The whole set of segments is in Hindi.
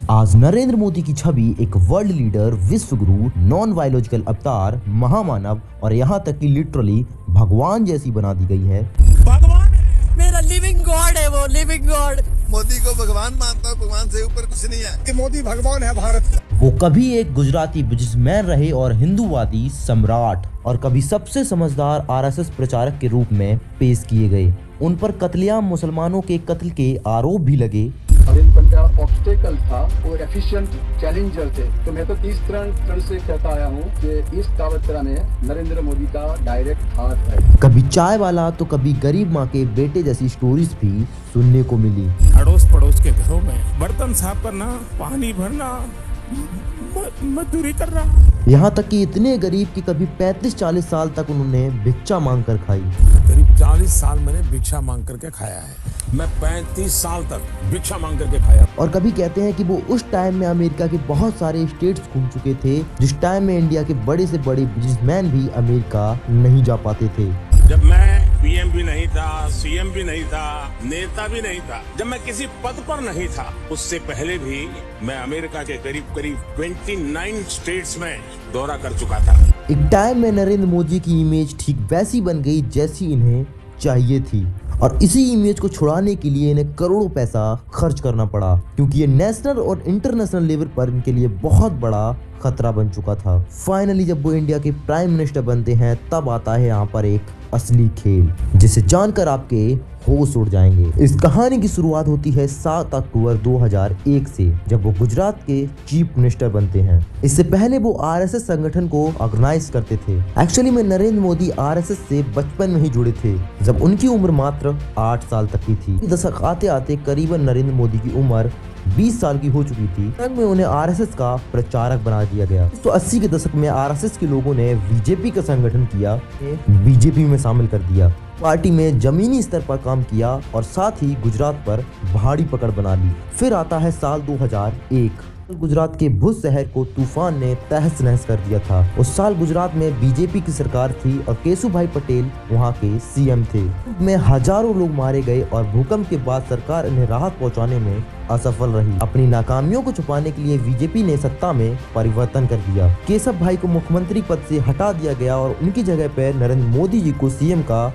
आज नरेंद्र मोदी की छवि एक वर्ल्ड लीडर, विश्व गुरु, नॉन बायोलॉजिकल अवतार, महामानव और यहाँ तक कि लिटरली भगवान जैसी बना दी गई है। भगवान मेरा लिविंग गॉड है, वो लिविंग गॉड। मोदी को भगवान मानता हूँ, भगवान से ऊपर कुछ नहीं है। मोदी भगवान है भारत का। वो कभी एक गुजराती बिजनेसमैन रहे और हिंदूवादी सम्राट, और कभी सबसे समझदार आरएसएस प्रचारक के रूप में पेश किए गए। उन पर कत्लेआम मुसलमानों के कत्ल के आरोप भी लगे। और इन पर ऑब्स्टेकल था, वो एफिशिएंट चैलेंजर थे। तो मैं तो 30 तरह से कहता आया हूँ कि इस कावतरा में नरेंद्र मोदी का डायरेक्ट हाथ है। कभी चाय वाला तो कभी गरीब माँ के बेटे जैसी स्टोरीज भी सुनने को मिली। अड़ोस पड़ोस के घरों में बर्तन साफ करना, पानी भरना, मजदूरी करना। यहाँ तक कि इतने गरीब कि कभी 35-40 साल तक उन्होंने भिक्षा मांग कर खाई। करीब 40 साल मैंने भिक्षा मांग करके खाया है। मैं 35 साल तक भिक्षा मांग करके खाया। और कभी कहते हैं कि वो उस टाइम में अमेरिका के बहुत सारे स्टेट्स घूम चुके थे, जिस टाइम में इंडिया के बड़े से बड़े बिजनेसमैन भी अमेरिका नहीं जा पाते थे। जब मैं पीएम भी नहीं था, सीएम भी नहीं था, नेता भी नहीं था, जब मैं किसी पद पर नहीं था, उससे पहले भी मैं अमेरिका के करीब 29 स्टेट्स में दौरा कर चुका था। एक टाइम में नरेंद्र मोदी की इमेज ठीक वैसी बन गई जैसी इन्हें चाहिए थी, और इसी इमेज को छुड़ाने के लिए इन्हें करोड़ों पैसा खर्च करना पड़ा, क्योंकि ये नेशनल और इंटरनेशनल लेवल पर इनके लिए बहुत बड़ा खतरा बन चुका था। फाइनली जब वो इंडिया के प्राइम मिनिस्टर बनते हैं, तब आता है यहाँ पर एक असली खेल, जिसे जानकर आपके होश उड़ जाएंगे। इस कहानी की शुरुआत होती है 7 अक्टूबर 2001 से, जब वो गुजरात के चीफ मिनिस्टर बनते हैं। इससे पहले वो आरएसएस संगठन को ऑर्गेनाइज करते थे। एक्चुअली में नरेंद्र मोदी आरएसएस से बचपन में ही जुड़े थे, जब उनकी उम्र मात्र 8 साल तक की थी। दशक आते आते करीबन नरेंद्र मोदी की उम्र 20 साल की हो चुकी थी, तब में उन्हें आरएसएस का प्रचारक बना दिया गया। तो 80 के दशक में आरएसएस के लोगों ने बीजेपी का संगठन किया, बीजेपी में शामिल कर दिया। पार्टी में जमीनी स्तर पर काम किया और साथ ही गुजरात पर भारी पकड़ बना ली। फिर आता है साल 2001। गुजरात के भुज शहर को तूफान ने तहस नहस कर दिया था। उस साल गुजरात में बीजेपी की सरकार थी और केशुभाई पटेल वहां के सीएम थे। में हजारों लोग मारे गए और भूकंप के बाद सरकार इन्हें राहत पहुंचाने में असफल रही। अपनी नाकामियों को छुपाने के लिए बीजेपी ने सत्ता में परिवर्तन कर दिया। केशव भाई को मुख्यमंत्री पद से हटा दिया गया और उनकी जगह पर नरेंद्र मोदी जी को सीएम का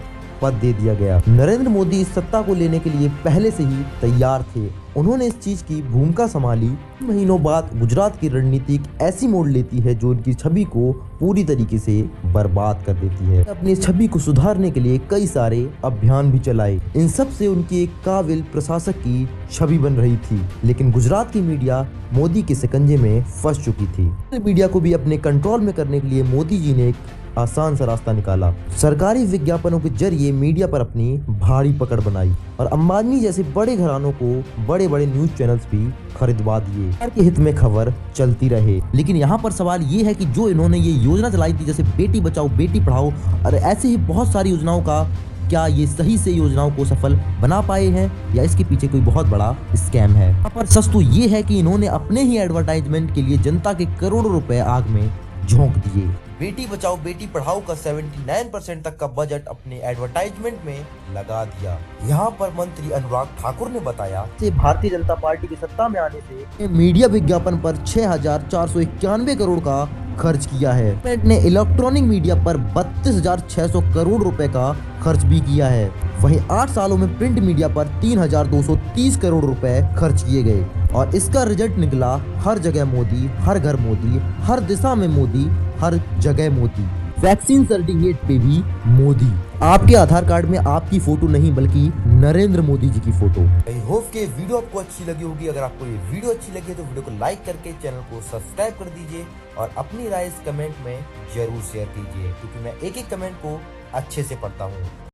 पद दे दिया गया। नरेंद्र मोदी इस सत्ता को लेने के लिए पहले से ही तैयार थे। उन्होंने इस चीज की भूमिका संभाली। महीनों बाद गुजरात की रणनीति ऐसी मोड़ लेती है जो उनकी छवि को पूरी तरीके से बर्बाद कर देती है। अपनी छवि को सुधारने के लिए कई सारे अभियान भी चलाए। इन सब से उनकी एक काबिल प्रशासक की छवि बन रही थी, लेकिन गुजरात की मीडिया मोदी के शिकंजे में फंस चुकी थी। मीडिया को भी अपने कंट्रोल में करने के लिए मोदी जी ने एक आसान सा रास्ता निकाला। सरकारी विज्ञापनों के जरिए मीडिया पर अपनी भारी पकड़ बनाई और अंबानी जैसे बड़े घरानों को बड़े बड़े न्यूज चैनल्स भी खरीदवा दिए। सरकार के हित में खबर चलती रहे। लेकिन यहाँ पर सवाल ये है कि जो इन्होंने ये योजना चलाई थी, जैसे बेटी बचाओ बेटी पढ़ाओ और ऐसे ही बहुत सारी योजनाओं का, क्या ये सही से योजनाओं को सफल बना पाए हैं या इसके पीछे कोई बहुत बड़ा स्कैम है? यहाँ पर सच तो ये है कि इन्होंने अपने ही एडवर्टाइजमेंट के लिए जनता के करोड़ों रुपए आग में झोंक दिए। बेटी बचाओ बेटी पढ़ाओ का 79% तक का बजट अपने एडवर्टाइजमेंट में लगा दिया। यहाँ पर मंत्री अनुराग ठाकुर ने बताया कि भारतीय जनता पार्टी की सत्ता में आने से मीडिया विज्ञापन पर 6,491 करोड़ का खर्च किया है। गवर्नमेंट ने इलेक्ट्रॉनिक मीडिया पर 32,600 करोड़ रुपए का खर्च भी किया है। वहीं 8 सालों में प्रिंट मीडिया पर 3,230 करोड़ रुपए खर्च किए गए और इसका रिजल्ट निकला हर जगह मोदी, हर घर मोदी, हर दिशा में मोदी, हर जगह मोदी। वैक्सीन सर्टिफिकेट पे भी मोदी। आपके आधार कार्ड में आपकी फोटो नहीं बल्कि नरेंद्र मोदी जी की फोटो। आई होप कि वीडियो आपको अच्छी लगी होगी। अगर आपको ये वीडियो अच्छी लगी तो वीडियो को लाइक करके चैनल को सब्सक्राइब कर दीजिए और अपनी राय इस कमेंट में जरूर शेयर कीजिए, क्योंकि मैं एक एक कमेंट को अच्छे से पढ़ता हूँ।